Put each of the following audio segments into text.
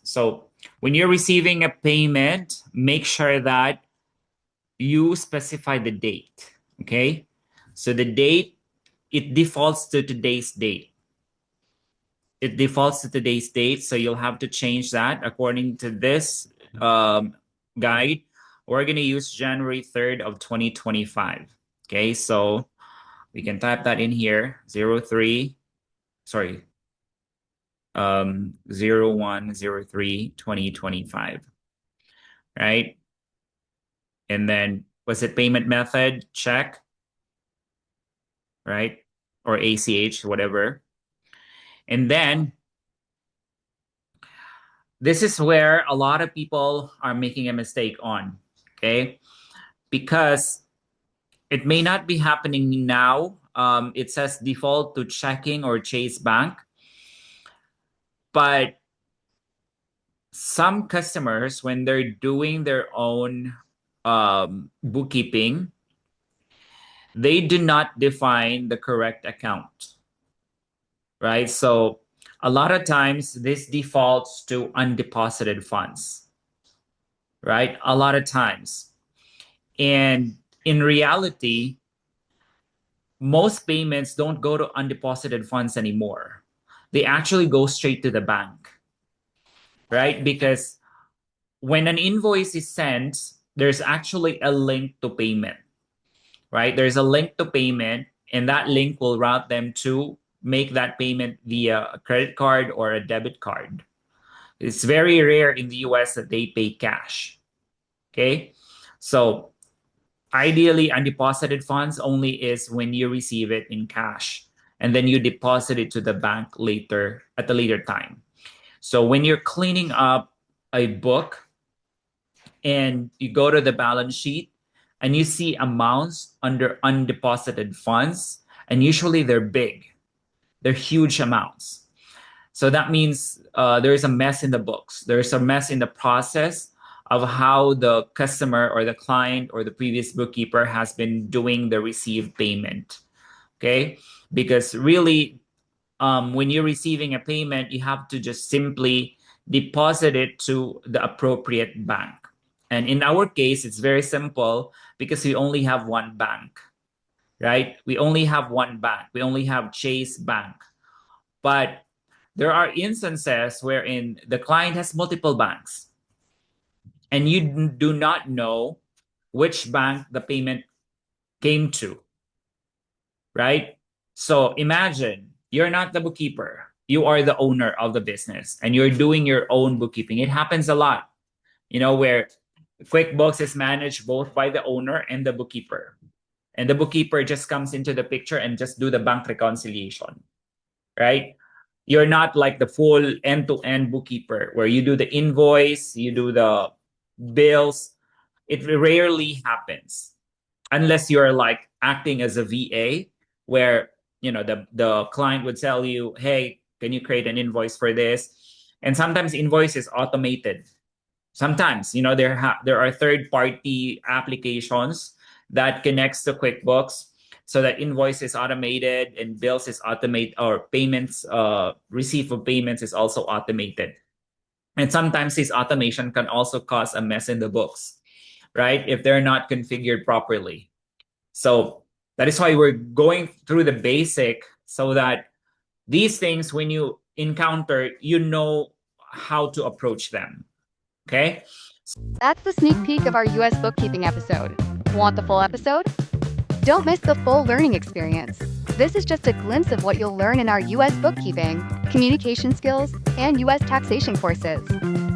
So when you're receiving a payment, make sure that you specify the date. Okay. So the date, it defaults to today's date. It defaults to today's date. So you'll have to change that according to this guide. We're going to use January 3rd of 2025. Okay. So we can type that in here, 03, sorry, 0103 2025, right? And then was it payment method? Check, right? Or ACH, whatever. And then this is where a lot of people are making a mistake on, okay? Because it may not be happening now. It says default to checking or Chase Bank. But some customers, when they're doing their own bookkeeping, they do not define the correct account, right? So a lot of times this defaults to undeposited funds, right? A lot of times. And in reality, most payments don't go to undeposited funds anymore. They actually go straight to the bank, right? Because when an invoice is sent, there's actually a link to payment, right? There's a link to payment, and that link will route them to make that payment via a credit card or a debit card. It's very rare in the US that they pay cash, okay? So ideally, undeposited funds only is when you receive it in cash, and then you deposit it to the bank later at a later time. So when you're cleaning up a book and you go to the balance sheet and you see amounts under undeposited funds, and usually they're big, they're huge amounts. So that means there's a mess in the books. There's a mess in the process of how the customer or the client or the previous bookkeeper has been doing the received payment. Okay? Because really, when you're receiving a payment, you have to just simply deposit it to the appropriate bank. And in our case, it's very simple because we only have one bank, right? We only have one bank. We only have Chase Bank. But there are instances wherein the client has multiple banks and you do not know which bank the payment came to, right? So imagine you're not the bookkeeper. You are the owner of the business and you're doing your own bookkeeping. It happens a lot, where QuickBooks is managed both by the owner and the bookkeeper. And the bookkeeper just comes into the picture and just do the bank reconciliation, right? You're not like the full end-to-end bookkeeper where you do the invoice, you do the bills. It rarely happens unless you're like acting as a VA where, the client would tell you, hey, can you create an invoice for this? And sometimes invoice is automated. Sometimes, there are third-party applications that connects to QuickBooks so that invoice is automated and bills is automated, or payments, receipt of payments is also automated. And sometimes this automation can also cause a mess in the books, right? If they're not configured properly. So that is why we're going through the basic so that these things, when you encounter, you know how to approach them. Okay? That's the sneak peek of our US bookkeeping episode. Want the full episode? Don't miss the full learning experience. This is just a glimpse of what you'll learn in our US bookkeeping, communication skills, and US taxation courses.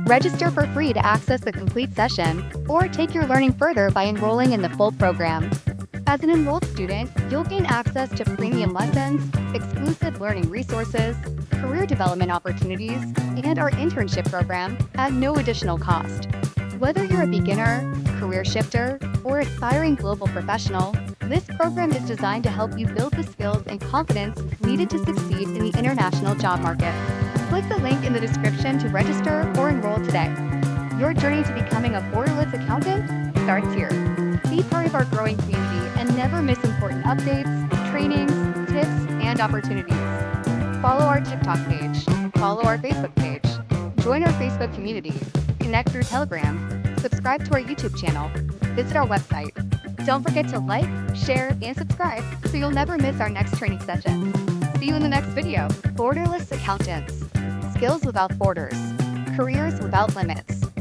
Register for free to access the complete session, or take your learning further by enrolling in the full program. As an enrolled student, you'll gain access to premium lessons, exclusive learning resources, career development opportunities, and our internship program at no additional cost. Whether you're a beginner, career shifter, or aspiring global professional, this program is designed to help you build the skills and confidence needed to succeed in the international job market. Click the link in the description to register or enroll today. Your journey to becoming a borderless accountant starts here. Be part of our growing community and never miss important updates, trainings, tips, and opportunities. Follow our TikTok page. Follow our Facebook page. Join our Facebook community, connect through Telegram, subscribe to our YouTube channel, visit our website. Don't forget to like, share, and subscribe so you'll never miss our next training session. See you in the next video. Borderless accountants. Skills without borders. Careers without limits.